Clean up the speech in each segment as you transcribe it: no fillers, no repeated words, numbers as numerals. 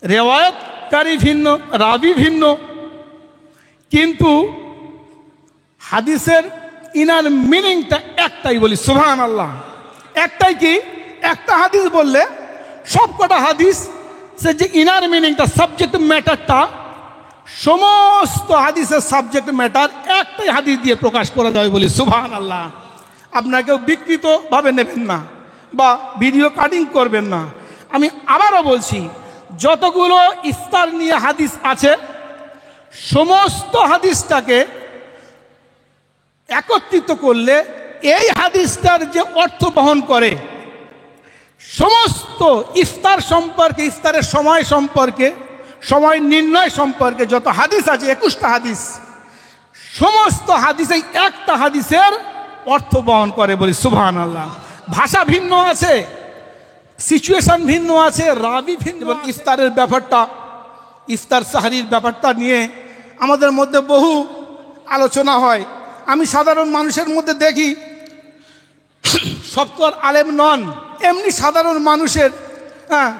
রেওয়ায়তকারী ভিন্ন, রাবি ভিন্ন, কিন্তু হাদিসের ইনার মিনিংটা একটাই। বলি সুবহানাল্লাহ। একটাই কি? একটা হাদিস বললে সব কটা হাদিস সে যে ইনার মিনিংটা, সাবজেক্ট ম্যাটারটা, সমস্ত হাদিসের সাবজেক্ট ম্যাটার একটাই হাদিস দিয়ে প্রকাশ করা যায়। বলি সুবহানাল্লাহ। আপনাকেও বিকৃতভাবে নেবেন না বা ভিডিও কাটিং করবেন না। আমি আবারও বলছি, যতগুলো ইফতার নিয়ে হাদিস আছে সমস্ত হাদিসটাকে একত্রিত করলে এই হাদিসটার যে অর্থ বহন করে, সমস্ত ইফতার সম্পর্কে, ইফতারের সময় সম্পর্কে, সময় নির্ণয় সম্পর্কে যত হাদিস আছে, 21টা হাদিস, সমস্ত হাদিসে একটা হাদিসের অর্থ বহন করে। বলি সুবহানাল্লাহ। ভাষা ভিন্ন আছে, সিচুয়েশন ভিন্ন আছে, রাবি ভিন্ন। এবং ইফতারের ব্যাপারটা, ইফতার সাহারির ব্যাপারটা নিয়ে আমাদের মধ্যে বহু আলোচনা হয়। আমি সাধারণ মানুষের মধ্যে দেখি, সব তো আর আলেম নন, এমনি সাধারণ মানুষের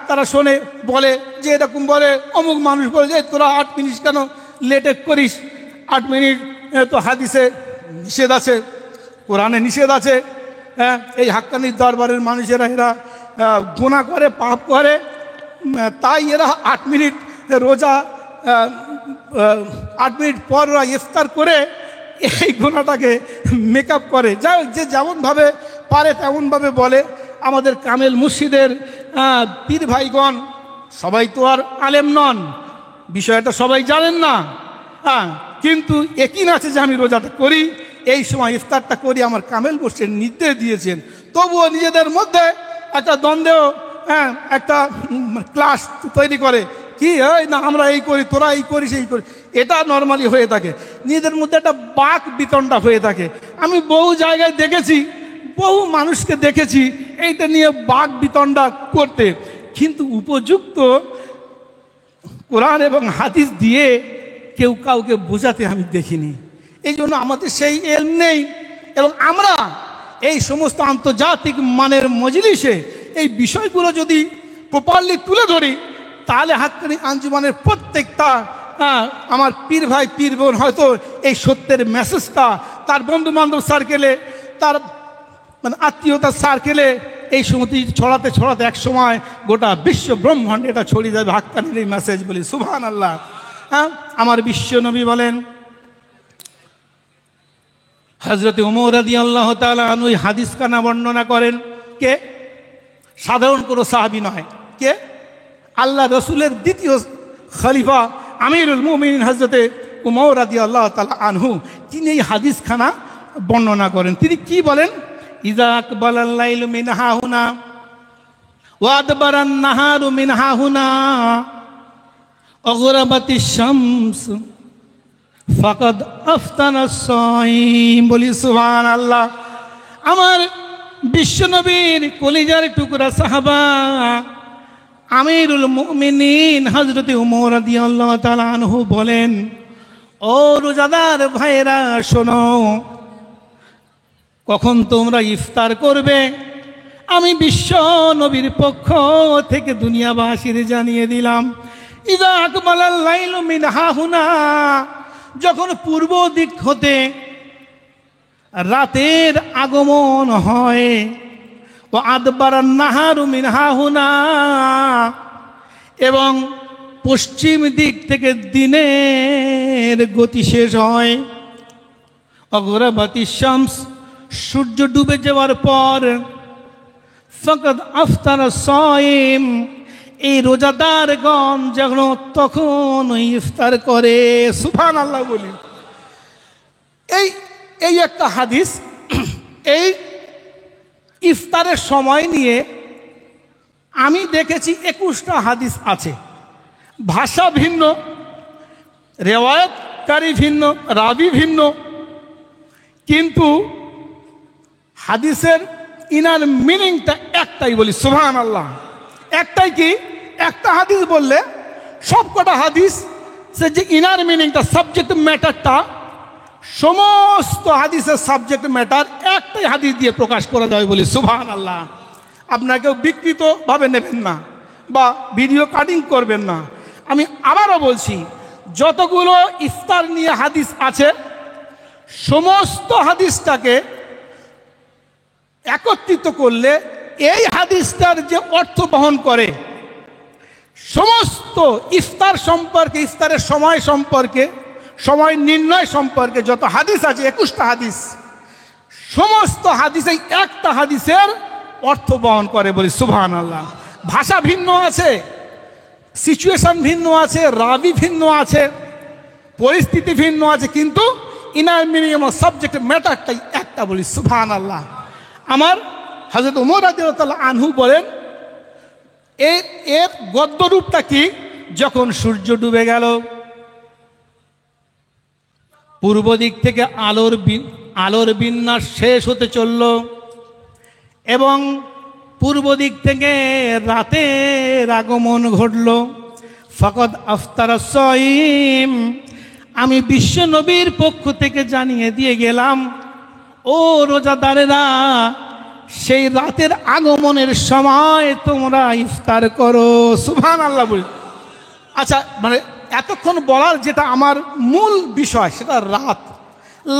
তারা শোনে, বলে যে এরকম বলে, অমুক মানুষ বলে যে তোরা 8 মিনিট কেন লেটে করিস, 8 মিনিট তো হাদিসে নিষেধ আছে, কোরআনে নিষেধ আছে। এই হাক্কানির দরবারের মানুষেরা এরা গুনাহ করে, পাপ করে, তাই এরা 8 মিনিট রোজা, 8 মিনিট পর ওরা ইফতার করে এই গুনাহটাকে মেকআপ করে। যে যেমনভাবে পারে তেমনভাবে বলে। আমাদের কামেল মুর্শিদের পীর ভাইগণ সবাই তো আর আলেম নন, বিষয়টা সবাই জানেন না, কিন্তু একই আছে যে আমি রোজাটা করি, এই সময় ইফতারটা করি, আমার কামেল মুর্শিদ নির্দেশ দিয়েছেন। তবুও নিজেদের মধ্যে একটা দ্বন্দ্ব, একটা ক্লাস তৈরি করে, কি না আমরা এই করি, তোরা এই করিস, এই করি। এটা নর্মালি হয়ে থাকে, নিজেদের মধ্যে একটা বাক বিতণ্ডা হয়ে থাকে। আমি বহু জায়গায় দেখেছি, বহু মানুষকে দেখেছি এইটা নিয়ে বাক বিতণ্ডা করতে, কিন্তু উপযুক্ত কোরআন এবং হাদিস দিয়ে কেউ কাউকে বোঝাতে আমি দেখিনি। এই জন্য আমাদের সেই এলম নেই। এবং আমরা এই সমস্ত আন্তর্জাতিক মানের মজলিসে এই বিষয়গুলো যদি প্রপারলি তুলে ধরি, তাহলে হাক্কানি আঞ্জুমানের প্রত্যেকটা আমার পীর ভাই পীর বোন হয়তো এই সত্যের মেসেজটা তার বন্ধু বান্ধব সার্কেলে, তার মানে আত্মীয়তার সার্কেলে এই সমস্ত ছড়াতে ছড়াতে এক সময় গোটা বিশ্ব ব্রহ্মাণ্ডে এটা ছড়িয়ে যাবে হাক্কানির এই মেসেজ। বলি সুবহানাল্লাহ। আমার বিশ্ব নবী বলেন, হযরত ওমর রাদিয়াল্লাহু তাআলা আনহু হাদিস কানা বর্ণনা করেন। কে? সাধারণ কোনো সাহাবী নয়। কে? আল্লাহ রসুলের দ্বিতীয় খলিফা আমিরুল মুমিনিন হযরত ওমর রাদিয়াল্লাহু তাআলা আনহু, তিনি এই হাদিস খানা বর্ণনা করেন। তিনি কি বলেন? ইযা আকবালাল লাইলু মিন হাহুনা ওয়া আদবারান নাহারু মিন হাহুনা অগরাবাতিশ শামস ফাকাদ আফতানাস সাইম। বলি সুবহানাল্লাহ। আমার বিশ্বনবীর কলিজার টুকরা সাহাবা আমিরুল মুমিনিন হযরত ওমর রাদিয়াল্লাহু তাআলা আনহু বলেন, ও রোজাদার ভাইরা শোনো, কখন তোমরা ইফতার করবে আমি বিশ্ব নবীর পক্ষ থেকে দুনিয়াবাসীর জানিয়ে দিলাম। ইযা আকবালাল লাইলু মিন হাহুনা, যখন পূর্ব দিক হতে রাতের আগমন হয়, ও আদবারান নাহারু মিন হাহুনা, এবং পশ্চিম দিক থেকে দিনের গতি শেষ হয়, অগরাবাতিশ শামস, সূর্য ডুবে যাওয়ার পর, ফাকাদ আফতারাস সাইম, এই রোজাদারগণ যখন তখন ইফতার করে। সুবহানাল্লাহ। বলি এই একটা হাদিস, এই ইফতারের সময় নিয়ে আমি দেখেছি 21টা হাদিস আছে। ভাষা ভিন্ন, রেওয়ায়তকারী ভিন্ন, রাবি ভিন্ন, কিন্তু হাদিসের ইনার মিনিংটা একটাই। বলি সুবহানাল্লাহ। একটাই কি? একটা হাদিস বললে সব কটা হাদিস সে যে ইনার মিনিংটা, সাবজেক্ট ম্যাটারটা, সমস্ত হাদিসের সাবজেক্ট ম্যাটার একটাই হাদিস দিয়ে প্রকাশ করা যায়। বলি সুবহানাল্লাহ। আপনাকেও বিকৃতভাবে নেবেন না বা ভিডিও কাটিং করবেন না। আমি আবারও বলছি, যতগুলো ইফতার নিয়ে হাদিস আছে সমস্ত হাদিসটাকে একত্রিত করলে এই হাদিসটার যে অর্থ বহন করে, সমস্ত ইফতার সম্পর্কে, ইফতারের সময় সম্পর্কে, সময় নির্ণয় সম্পর্কে যত হাদিস আছে 21টা হাদিস, সমস্ত হাদিসে একটা হাদিসের অর্থ বহন করে। বলি সুবহানাল্লাহ। ভাষা ভিন্ন আছে, সিচুয়েশন ভিন্ন আছে, রাবি ভিন্ন আছে, পরিস্থিতি ভিন্ন আছে, কিন্তু ইনার মিনিমাম সাবজেক্ট ম্যাটারটাই একটা। বলি সুবহানাল্লাহ। আমার হযরত ওমর রাদিয়াল্লাহু আনহু বলেন, এর গদ্যরূপটা কি? যখন সূর্য ডুবে গেল, পূর্ব দিক থেকে আলোর বিন্যাস শেষ হতে চলল এবং পূর্ব দিক থেকে রাতের আগমন ঘটল। ফাকাদ আফতারা সাইম, আমি বিশ্ব নবীর পক্ষ থেকে জানিয়ে দিয়ে গেলাম, ও রোজাদারেরা, সেই রাতের আগমনের সময় তোমরা ইফতার করো। সুবহানাল্লাহ বলি। আচ্ছা, মানে এতক্ষণ বলার যেটা আমার মূল বিষয় সেটা রাত।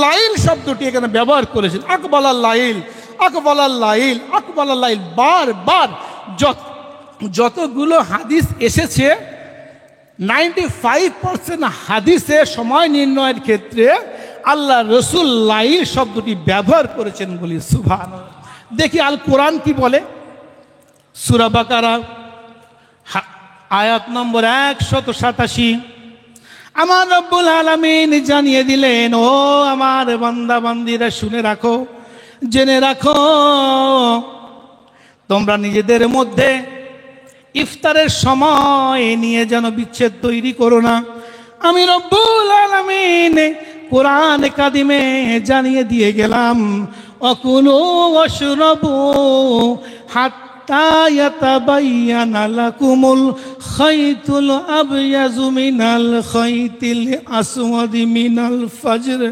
লাইল শব্দটি এখানে ব্যবহার করেছেন, আকবালাল লাইল, আকবালাল লাইল, আকবালাল লাইল, বারবার যতগুলো হাদিস এসেছে 95% হাদিসে সময় নির্ণয়ের ক্ষেত্রে আল্লাহ রসুল লাইল শব্দটি ব্যবহার করেছেন। বলি সুবহানাল্লাহ। দেখি আল কোরআন কি বলে। সূরা বাকারা আয়াত নম্বর 187। আমার রব্বুল আলামিন জানিয়ে দিলেন, ও আমার বান্দা বান্দীরা শুনে রাখো, জেনে রাখো, তোমরা নিজেদের মধ্যে ইফতারের সময় নিয়ে যেন বিচ্ছেদ তৈরি করো না। আমি রব্বুল আলামিন কোরআন কাদিমে জানিয়ে দিয়ে গেলাম, অকুলু ওয়াশরাবু হাত্তা ইয়াতাবায়্যানা লাকুমুল খাইতুল আবয়াযু মিনাল খাইতিল আসওয়াদি মিনাল ফাজর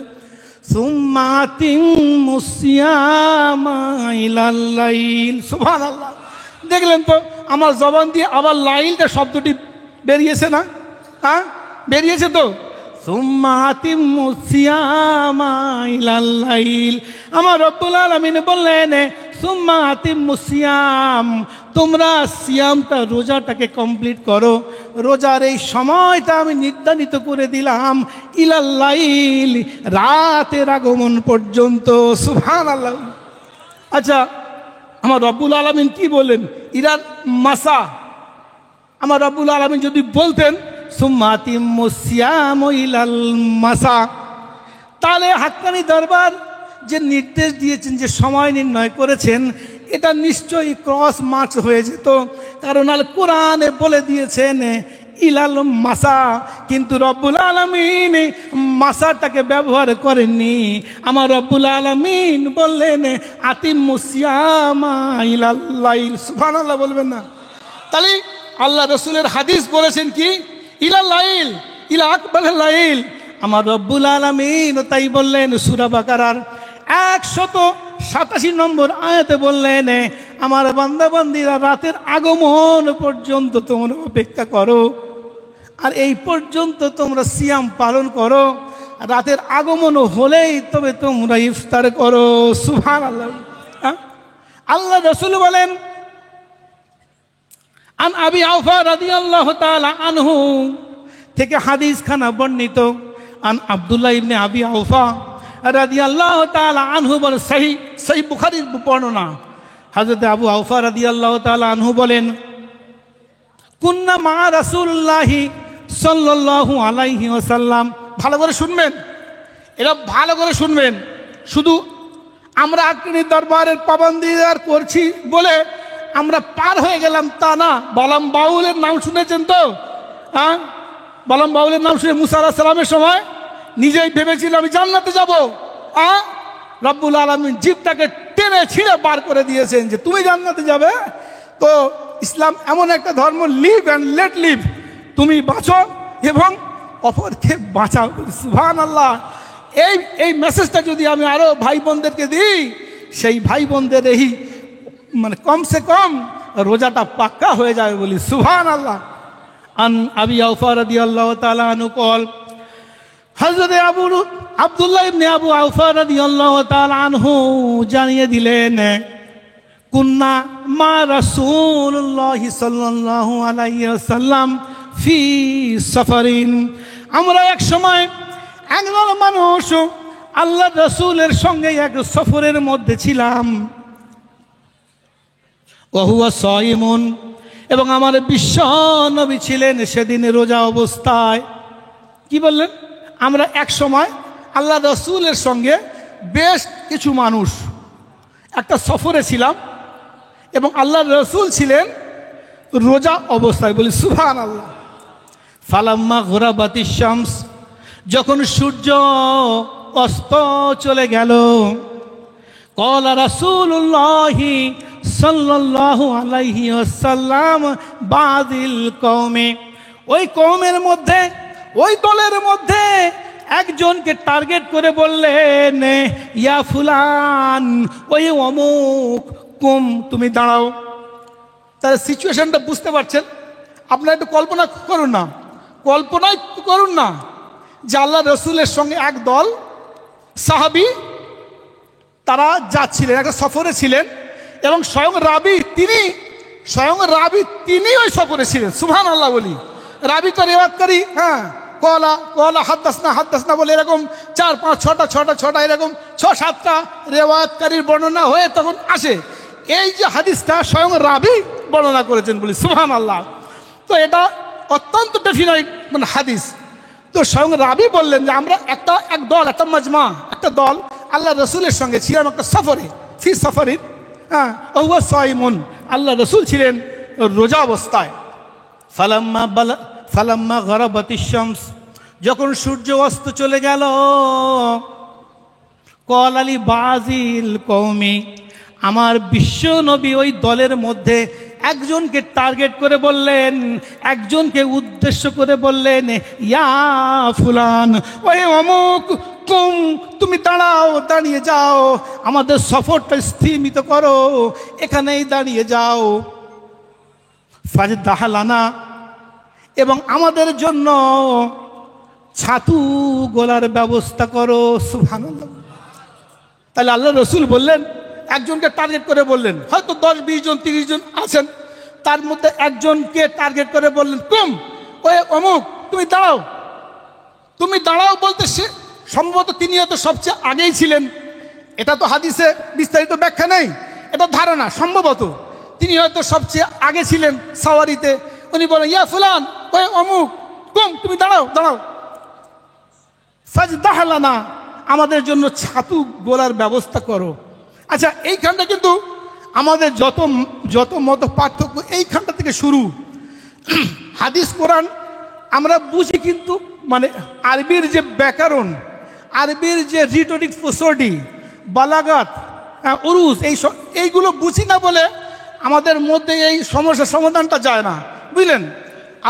সুম্মা আতিম্মুস সিয়ামা ইলাল লাইল। সুবহানাল্লাহ। দেখলেন তো আমার জবান দিয়ে আবার লাইলটা শব্দটি বেরিয়েছে না? হ্যাঁ, বেরিয়েছে তো। সুম্মা আতিম্মুস সিয়ামা ইলাল লাইল। আমার রব্বুল আলামিন বললেন, সুম্মা আতিম্মুস সিয়াম, তোমরা সিয়ামটা, রোজাটাকে কমপ্লিট করো। রোজার এই সময়টা আমি নির্ধারিত করে দিলাম ইলাল লাইল, রাতের আগমন পর্যন্ত। সুবহানাল্লাহ। আচ্ছা, আমার রব্বুল আলামিন কি বলেন? ইলাল মাসা। আমার রব্বুল আলামিন যদি বলতেন সুম্মা আতিম্মুস সিয়াম ইলাল মাসা, তাহলে হাক্কানি দরবার যে নির্দেশ দিয়েছেন, যে সময় নির্ণয় করেছেন, এটা নিশ্চয়ই ক্রস মার্কস হয়ে যেত, কারণ আল কোরআনে বলে দিয়েছেন ইলাল মাসা, কিন্তু রব্বুল আলামিন মাসাটাকে ব্যবহার করেননি। আমার রব্বুল আলামিন বললেন আতিম্মুস সিয়ামা ইলাল লাইল। সুবহানাল্লাহ বলবেন না? তাহলে আল্লাহ রসুলের হাদিস বলেছেন কি? ইলাল লাইল, ইলা আকবালাল লাইল। আমার রব্বুল আলামিন তাই বললেন সূরা বাকারার 187 নম্বর আয়াতে বললেন, আমার বান্দা বান্দীরা রাতের আগমন পর্যন্ত তোমরা অপেক্ষা করো, আর এই পর্যন্ত তোমরা সিয়াম পালন করো, রাতের আগমন হলেই তবে তোমরা ইফতার করো। সুবহানাল্লাহ। আল্লাহ রাসূল বলেন, আন আবি আওফা রাদিয়াল্লাহু তাআলা আনহু থেকে হাদিস খানা বর্ণিত, আন আব্দুল্লাহ ইবনে আবি আওফা রাদিয়াল্লাহু তাআলা আনহু বলেন, সহিহ বুখারীর বর্ণনা, হযরত আবু আওফা রাদিয়াল্লাহু তাআলা আনহু বলেন, কুন্না মা রাসূলুল্লাহি সাল্লাল্লাহু আলাইহি ওয়াসাল্লাম। ভালো করে শুনবেন, এরা ভালো করে শুনবেন। শুধু আমরা আকনি দরবারের পাবন্দি আর করছি বলে আমরা পার হয়ে গেলাম তা না। বালাম বাউলের নাম শুনেছেন তো? হ্যাঁ, বালাম বাউলের নাম শুনে মুসা আলাইহিস সালামের সময় নিজেই ভেবেছিল আমি জান্নাতে যাব। রব্বুল আলামিন জিভটাকে টেনে ছিঁড়ে বার করে দিয়েছেন যে তুমি জান্নাতে যাবে। তো ইসলাম এমন একটা ধর্ম, লিভ অ্যান্ড লেট লিভ, তুমি বাঁচো এবং অপরকে বাঁচাও। সুবহানাল্লাহ। এই মেসেজটা যদি আমি আরো ভাই বোনদেরকে দিই, সেই ভাই বোনদের এই মানে কমসে কম রোজাটা পাক্কা হয়ে যাবে বলি সুবহানাল্লাহ। আন আবি আওফা রাদিয়াল্লাহু তাআলা আনহু কল, হযরত আব্দুল্লাহ ইবনে আবু আওফা রাদিয়াল্লাহু তাআলা আনহু জানিয়ে দিলেন, কুন্না মা রাসূলুল্লাহ সাল্লাল্লাহু আলাইহি ওয়াসাল্লাম ফি সাফারিন, আমরা এক সময় একদল মানুষ আল্লাহ রাসূলের সঙ্গে এক সফরের মধ্যে ছিলাম। ওয়া হুয়া সাইমুন, এবং আমার বিশ্ব নবী ছিলেন সেদিন রোজা অবস্থায়। কি বললেন? আমরা এক সময় আল্লাহ রাসূলের সঙ্গে বেশ কিছু মানুষ একটা সফরে ছিলাম এবং আল্লাহ রাসূল ছিলেন রোজা অবস্থায় বলি সুবহানাল্লাহ। ফালাম্মা গুরাবাতিশ শামস, যখন সূর্য অস্ত চলে গেল, ক্বালা রাসূলুল্লাহি সাল্লাল্লাহু আলাইহি ওয়াসাল্লাম বাযিল কওমে, ওই কওমের মধ্যে, ওই দলের মধ্যে একজনকে টার্গেট করে বললেন, ইয়া ফুলান, ওই অমুক, কুম, তুমি দাঁড়াও। তার সিচুয়েশনটা বুঝতে পারছেন? আপনারা একটু কল্পনা করুন না, কল্পনাই করুন না যে আল্লাহ রসুলের সঙ্গে এক দল সাহাবী তারা যাচ্ছিলেন, একটা সফরে ছিলেন এবং স্বয়ং রাবি ওই সফরে ছিলেন। সুবহানাল্লাহ বলি। রাবি তো রেওয়াতকারী, হ্যাঁ, কলা হাদ্দাসনা বলে এরকম 4 5 6টা এরকম 6-7টা রেওয়াতকারীর বর্ণনা হয়ে তখন আসে। এই যে হাদিসটা স্বয়ং রাবি বর্ণনা করেছেন বলি সুবহানাল্লাহ। তো এটা অত্যন্ত ডেফিনাইট মানে হাদিস। তো স্বয়ং রাবি বললেন যে আমরা একটা মাজমা, একটা দল আল্লাহ রসুলের সঙ্গে ছিলাম একটা সফরে, ফি সফরিন, হ্যাঁ, ওয়া সাইমুন, আল্লাহ রসুল ছিলেন রোজা অবস্থায়। ফালাম্মা গরাবাতিশ শামস, যখন সূর্য অস্ত চলে গেল, ক্বাল আলী বাযিল কওমি, আমার বিশ্ব নবী ওই দলের মধ্যে একজনকে টার্গেট করে বললেন, একজনকে উদ্দেশ্য করে বললেন, ইয়া ফুলান, ওই অমুক, কুম, তুমি দাঁড়াও, দাঁড়িয়ে যাও, আমাদের সফরটা স্থিমিত করো, এখানেই দাঁড়িয়ে যাও। ফাজদাহলানা, এবং আমাদের জন্য ছাতু গোলার ব্যবস্থা করো। সুবহানাল্লাহ। তাহলে আল্লাহ রসুল বললেন, একজনকে টার্গেট করে বললেন, হয়তো 10-20 জন 30 জন আছেন, তার মধ্যে একজনকে টার্গেট করে বললেন, কুম, ওই অমুক, তুমি দাঁড়াও বলতে সে সম্ভবত তিনি হয়তো সবচেয়ে আগেই ছিলেন। এটা তো হাদিসে বিস্তারিত ব্যাখ্যা নেই, এটা ধারণা, সম্ভবত তিনি হয়তো সবচেয়ে আগে ছিলেন সাওয়ারিতে। উনি বলেন, ইয়া ফুলান, ওই অমুক, কুম, তুমি দাঁড়াও। ফাজদাহলানা, আমাদের জন্য ছাতু গোলার ব্যবস্থা করো। আচ্ছা, এইখানটা কিন্তু আমাদের যত মত পার্থক্য এইখানটা থেকে শুরু। হাদিস কোরআন আমরা বুঝি, কিন্তু মানে আরবির যে ব্যাকরণ, আরবির যে রিটোরিক প্রসোডি, বালাগাত, উরুজ, এইগুলো বুঝি না বলে আমাদের মধ্যে এই সমস্যার সমাধানটা যায় না, বুঝলেন?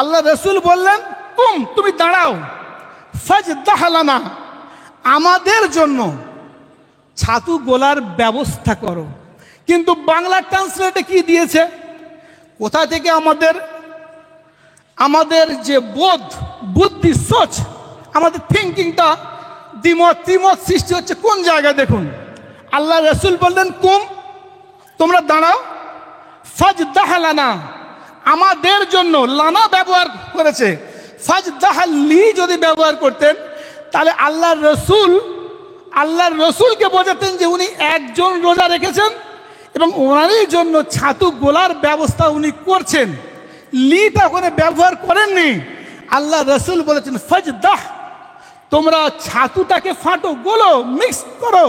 আল্লাহ রসুল বললেন, কুম, তুমি দাঁড়াও, ফাজদাহলানা, আমাদের জন্য ছাতু গোলার ব্যবস্থা করো। কিন্তু বাংলা ট্রান্সলেটে কি দিয়েছে? কোথা থেকে আমাদের যে বুদ্ধি, সোচ, আমাদের থিঙ্কিংটা দ্বিমত সৃষ্টি হচ্ছে কোন জায়গায় দেখুন। আল্লাহ রসুল বললেন, কুম, তোমরা দাঁড়াও, ফাজদাহলানা, আমাদের জন্য, লানা ব্যবহার করেছে। ফাজদাহলি যদি ব্যবহার করতেন তাহলে আল্লাহর রসুলকে বোঝাতেন যে উনি একজন রোজা রেখেছেন এবং ওনারই জন্য ছাতু গোলার ব্যবস্থা উনি করছেন। লিটা ওখানে ব্যবহার করেননি। আল্লাহ রসুল বলেছেন, ফাজদাহ, তোমরা ছাতুটাকে ফাটো, গোলো, মিক্স করো,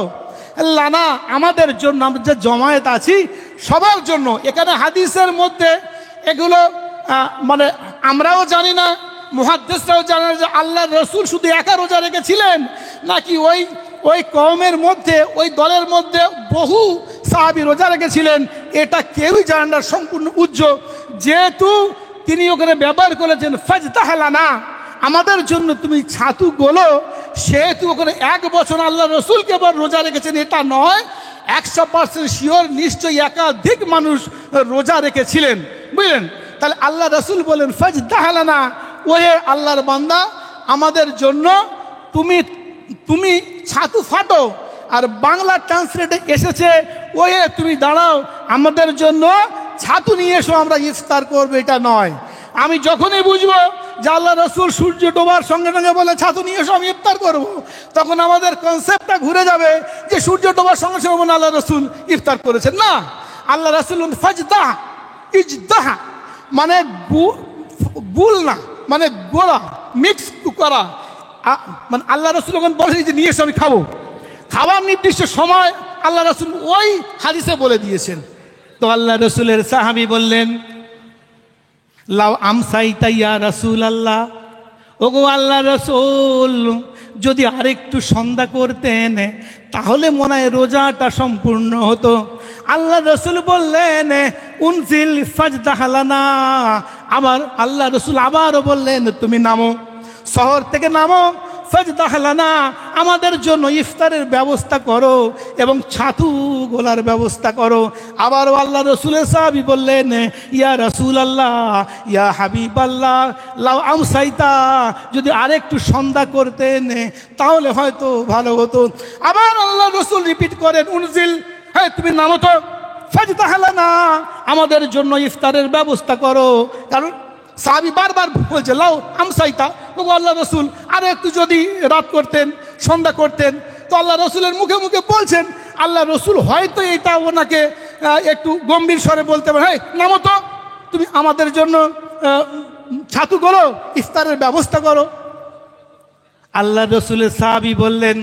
লানা, আমাদের জন্য, আমরা যে জমায়েত আছি সবার জন্য। এখানে হাদিসের মধ্যে এগুলো মানে আমরাও জানি না, মুহাদ্দিসরাও জানে না যে আল্লাহ রসুল শুধু একা রোজা রেখেছিলেন নাকি ওই কওমের মধ্যে, ওই দলের মধ্যে বহু সাহাবী রোজা রেখেছিলেন, এটা কেউই জানে না সম্পূর্ণ উজ্জ্বল। যেহেতু তিনি ওখানে ব্যবহার করেছেন ফাজদাহলানা, আমাদের জন্য তুমি ছাতু গোলো, সেহেতু ওখানে 1 বছর আল্লাহ রসুলকে এবার রোজা রেখেছেন এটা নয়, 100% শিওর নিশ্চয়ই একাধিক মানুষ রোজা রেখেছিলেন, বুঝলেন? তাহলে আল্লাহ রসুল বলেন ফাজদাহালানা, ওহে আল্লাহর বান্দা, আমাদের জন্য তুমি ছাতু ফাটো। আর বাংলা ট্রান্সলেটে এসেছে ওহে তুমি দাঁড়াও, আমাদের জন্য ছাতু নিয়ে এসো, আমরা ইফতার করবো। এটা নয়। আমি যখনই বুঝবো যে আল্লাহ রসুল সূর্য ডোবার সঙ্গে সঙ্গে বলে ছাতু নিয়ে এসো, আমি ইফতার করবো, তখন আমাদের কনসেপ্টটা ঘুরে যাবে যে সূর্য ডোবার সঙ্গে সঙ্গে বলে আল্লাহ রসুল ইফতার করেছেন। না, আল্লাহ রসুল ফাজদাহ ইজদাহ মানে গুল না, মানে গোলা মিক্স করা। মানে আল্লাহ রসুল যখন বলেছে যে নিয়ে এসো আমি খাবো, খাবার নির্দিষ্ট সময় আল্লাহ রসুল ওই হাদিসে বলে দিয়েছেন। তো আল্লাহ রসুলের সাহাবী বললেন লাউ আমসাইতা ইয়া রাসূলুল্লাহ, ওগো আল্লাহ রসুল, যদি আরেকটু সন্ধ্যা করতেন তাহলে মনে হয় রোজাটা সম্পূর্ণ হতো। আল্লাহ রসুল বললেন উনজিল ফাজদাহালানা, আবার আল্লাহ রসুল আবারও বললেন তুমি নামো, শহর থেকে নামো, ফাজদাহালানা, আমাদের জন্য ইফতারের ব্যবস্থা করো এবং ছাতু গোলার ব্যবস্থা করো। আবারও আল্লাহ রসুলের সাহাবী বললেন ইয়া রাসূলুল্লাহ, ইয়া হাবিবাল্লাহ, লাউ আমসাইতা, যদি আরেকটু সন্ধ্যা করতেন তাহলে হয়তো ভালো হতো। আবার আল্লাহ রসুল রিপিট করেন উনজিল, হ্যাঁ তুমি নামো তো, ফাজদাহালানা, আমাদের জন্য ইফতারের ব্যবস্থা করো। কারণ সাহাবী বারবার বলছে লাউ আমসাইতা, ওগো আল্লাহ রসুল, আরো একটু যদি রাত করতেন, সন্ধ্যা করতেন। তো আল্লাহ রসুলের মুখে মুখে বলছেন, আল্লাহ রসুল হয়তো এটা ওনাকে একটু গম্ভীর স্বরে বলতে পারে, হ্যাঁ নামো তো, তুমি আমাদের জন্য ছাতু করো, ইফতারের ব্যবস্থা করো। আল্লাহ রসুলের সাহাবী বললেন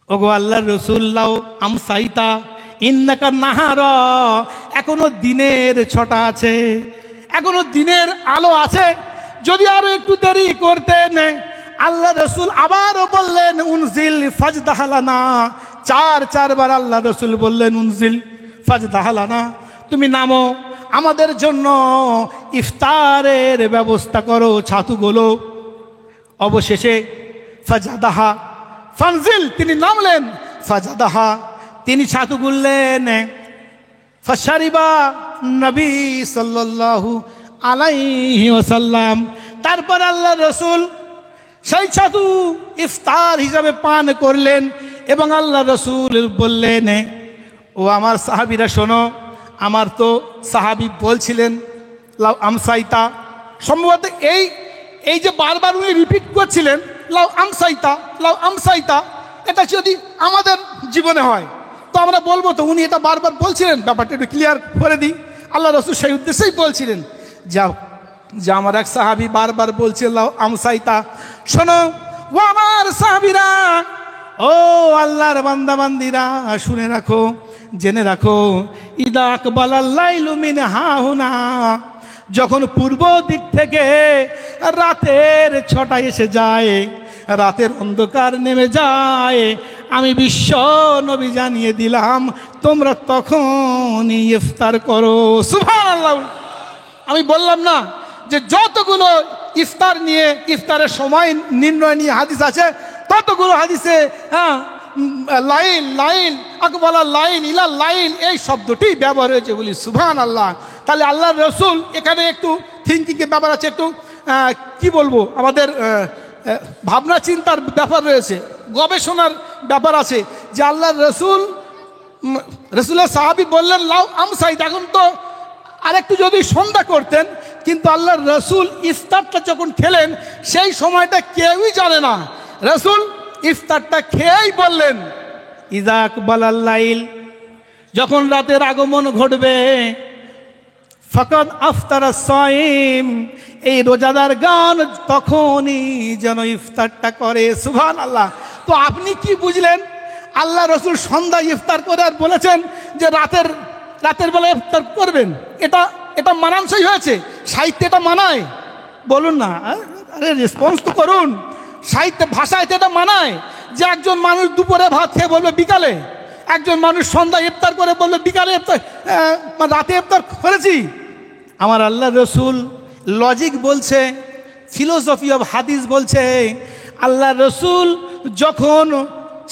ওগো আল্লাহ রসুল, লাউ আমসাইতা ইন্নাকা নাহারা, এখনো দিনের ছটা আছে, এখনো দিনের আলো আছে, যদি আরো একটু দেরি করতেন। আল্লাহ রসুল আবারও বললেন উনজিল ফাজদাহালানা, চারবার আল্লাহ রসুল বললেন উনজিল ফাজদাহালানা, তুমি নামো, আমাদের জন্য ইফতারের ব্যবস্থা করো, ছাতুগুলো। অবশেষে ফাজাদাহা, ফানজিল, তিনি নামলেন, ফাজাদাহা, তিনি ছাতু গুললেন। ফাশারিবা নবী সাল্লাল্লাহু আলাইহি ওয়াসাল্লাম, তারপর আল্লাহ রসুল সেই ছাতু ইফতার হিসাবে পান করলেন এবং আল্লাহ রসুল বললেন ও আমার সাহাবীরা শোনো, আমার তো সাহাবী বলছিলেন লাউ আমসাইতা, সম্ভবত এই যে বারবার উনি রিপিট করছিলেন লাউ আমসাইতা, লাউ আমসাইতা, এটা যদি আমাদের জীবনে হয় তো আমরা বলবো তো উনি এটা বারবার বলছিলেন, ব্যাপারটা একটু ক্লিয়ার করে দিই। আল্লাহ রসুল সেই উদ্দেশ্যেই বলছিলেন যে আমার এক সাহাবী বারবার বলছে লাউ আমসাইতা, শোনো ও আমার সাহাবীরা, ও আল্লাহর বান্দা বান্দিরা, শুনে রাখো, জেনে রাখো, ইদা আকবালাল লাইলু মিন হাহুনা, যখন পূর্ব দিক থেকে রাতের ছটা এসে যায়, রাতের অন্ধকার নেমে যায়, আমি বিশ্ব নবী জানিয়ে দিলাম তোমরা তখনই ইফতার করো। সুবহানাল্লাহ। আমি বললাম না যে যতগুলো ইফতার নিয়ে, ইফতারের সময় নির্ণয় নিয়ে হাদিস আছে, ততগুলো হাদিসে লাইন লাইন আকবালা লাইন ইলা লাইন এই শব্দটি ব্যবহার হয়েছে, বলি সুবহানাল্লাহ। তাহলে আল্লাহ রসুল এখানে একটু থিঙ্কিংয়ের ব্যাপার আছে, একটু কি বলবো, আমাদের ভাবনা চিন্তার ব্যাপার রয়েছে, গবেষণার ব্যাপার আছে যে আল্লাহ রসুলের সাহাবী বললেন লাউ আমসাইতা, এখন তো আরেকটু যদি সন্ধ্যা করতেন, কিন্তু আল্লাহ রসুল ইফতারটা যখন খেলেন সেই সময়টা কেউই জানে না, রসুল ইফতারটা খেয়েই বললেন ইযা আকবালাল লাইল, যখন রাতের আগমন ঘটবে, ফাকাদ আফতারা সাইম, এই রোজাদার গান তখনই যেন ইফতারটা করে। সুবহানাল্লাহ। তো আপনি কি বুঝলেন? আল্লাহ রসুল সন্ধ্যায় ইফতার করে আর বলেছেন যে রাতের বেলা ইফতার করবেন, এটা মানানসই হয়েছে? সাহিত্যে এটা মানায়? বলুন না, আরে রেসপন্স তো করুন। সাহিত্য ভাষায় এটা মানায় যে একজন মানুষ দুপুরে ভাত খেয়ে বলবে বিকালে, একজন মানুষ সন্ধ্যা ইফতার করে বলবে বিকালে ইফতার, রাতে ইফতার করেছি? আমার আল্লাহ রসুল লজিক বলছে, ফিলোসফি অফ হাদিস বলছে, আল্লাহ রসুল যখন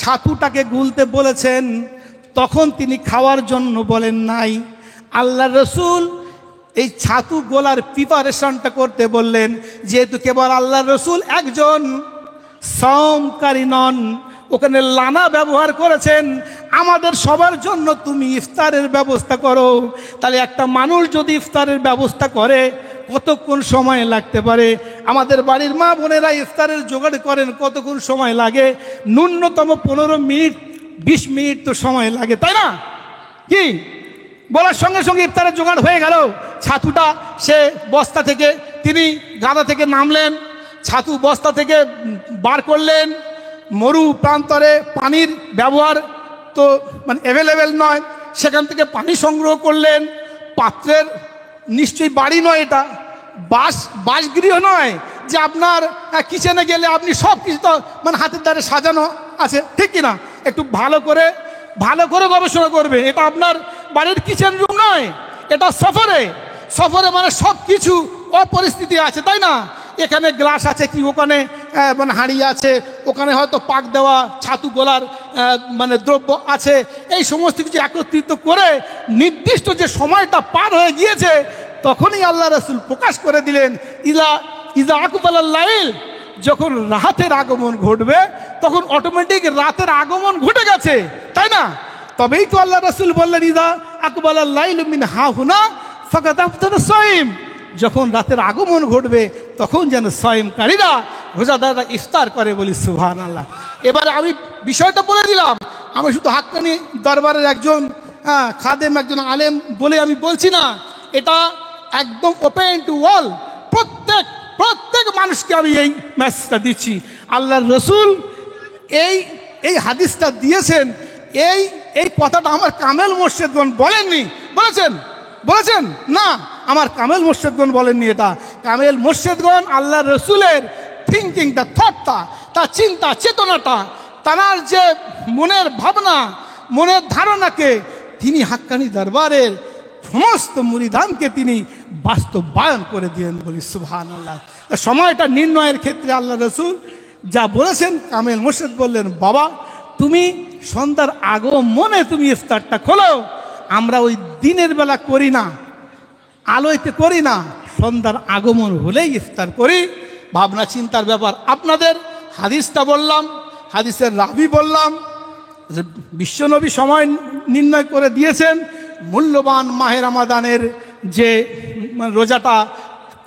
ছাতুটাকে গুলতে বলেছেন তখন তিনি খাওয়ার জন্য বলেন নাই। আল্লাহ রসুল এই ছাতু গোলার প্রিপারেশনটা করতে বললেন, যেহেতু কেবল আল্লাহ রসুল একজন সাওমকারী নন, ওখানে লানা ব্যবহার করেছেন, আমাদের সবার জন্য তুমি ইফতারের ব্যবস্থা করো। তাহলে একটা মানুষ যদি ইফতারের ব্যবস্থা করে কতক্ষণ সময় লাগতে পারে? আমাদের বাড়ির মা বোনেরা ইফতারের জোগাড় করেন, কতক্ষণ সময় লাগে? ন্যূনতম 15 মিনিট 20 মিনিট তো সময় লাগে, তাই না? কি বলার সঙ্গে সঙ্গে ইফতারের জোগাড় হয়ে গেল। ছাতুটা সে বস্তা থেকে তিনি গাদা থেকে নামলেন, ছাতু বস্তা থেকে বার করলেন। মরু প্রান্তরে পানির ব্যবহার তো মানে অ্যাভেলেবেল নয়, সেখান থেকে পানি সংগ্রহ করলেন। পাত্রের নিশ্চয়ই বাড়ি নয়, এটা বাসগৃহ নয় যে আপনার কিচেনে গেলে আপনি সব কিছু তো মানে হাতের দ্বারে সাজানো আছে, ঠিক কিনা? একটু ভালো করে গবেষণা করবে। এটা আপনার বাড়ির কিচেন রুম নয়, এটা সফরে মানে সব কিছু অপরিস্থিতি আছে, তাই না? এখানে গ্লাস আছে কি, ওখানে মানে হাঁড়ি আছে, ওখানে হয়তো পাক দেওয়া ছাতু গোলার মানে দ্রব্য আছে। এই সমস্ত কিছু একত্রিত করে নির্দিষ্ট যে সময়টা পার হয়ে গিয়েছে, তখনই আল্লাহ রাসূল প্রকাশ করে দিলেন, ইজা আকবালাল লাইল, যখন রাতের আগমন ঘটবে তখন অটোমেটিক রাতের আগমন ঘটে গেছে, তাই না? তবেই তো আল্লাহ রাসূল বললেন, ইজা আকবালাল লাইল মিন হাহুনা ফাকাদ আফতারা সাইম, যখন রাতের আগমন ঘটবে তখন যেন সাইমকারীরা রোজাদাররা ইফতার করে। বলি সুবহানাল্লাহ। এবারে আমি বিষয়টা বলে দিলাম, আমি শুধু হাক্কানি দরবারের একজন খাদেম, একজন আলেম বলে আমি বলছি না, এটা একদম ওপেন টু অল, প্রত্যেক মানুষকে আমি এই মেসেজটা দিচ্ছি। আল্লাহর রসুল এই হাদিসটা দিয়েছেন, এই কথাটা আমার কামেল মোর্শেদগণ বলেননি। বলেছেন না, আমার কামেল মোর্শেদগণ বলেননি। এটা কামেল মোর্শেদগণ আল্লাহ রসুলের থিঙ্কিংটা, থটটা, তার চিন্তা চেতনাটা, তার যে মনের ভাবনা, মনের ধারণাকে তিনি হাক্কানি দরবারের সমস্ত মুরিদানকে তিনি বাস্তবায়ন করে দিলেন। বলি সুবহানাল্লাহ। সময়টা নির্ণয়ের ক্ষেত্রে আল্লাহ রসুল যা বলেছেন, কামেল মোর্শেদ বললেন, বাবা তুমি সন্ধ্যার আগমনে তুমি ইফতারটা খোলো। আমরা ওই দিনের বেলা করি না, আলোয়তে করি না, সন্ধ্যার আগমন হলেই ইফতার করি। ভাবনা চিন্তার ব্যাপার। আপনাদের হাদিসটা বললাম, হাদিসের রাবি বললাম, বিশ্বনবী সময় নির্ণয় করে দিয়েছেন। মূল্যবান মাহে রমাদানের যে রোজাটা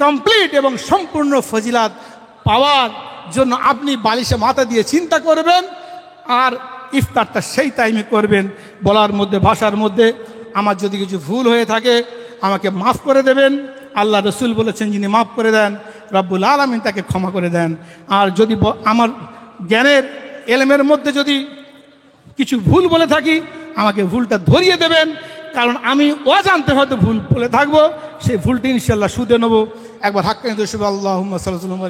কমপ্লিট এবং সম্পূর্ণ ফজিলাত পাওয়ার জন্য আপনি বালিশে মাথা দিয়ে চিন্তা করবেন আর ইফতারটা সেই টাইমে করবেন। বলার মধ্যে, ভাষার মধ্যে আমার যদি কিছু ভুল হয়ে থাকে আমাকে মাফ করে দেবেন। আল্লাহ রসুল বলেছেন, যিনি মাফ করে দেন রব্বুল আলামিন তাকে ক্ষমা করে দেন। আর যদি আমার জ্ঞানের এলেমের মধ্যে যদি কিছু ভুল বলে থাকি আমাকে ভুলটা ধরিয়ে দেবেন, কারণ আমি অজান্তে হয়তো ভুল বলে থাকবো, সেই ভুলটি ইনশাআল্লাহ শুধরে নেবো। একবার হাক্কানি দোষ আল্লাহুম্মা সাল্লাল্লাহু আলাইহি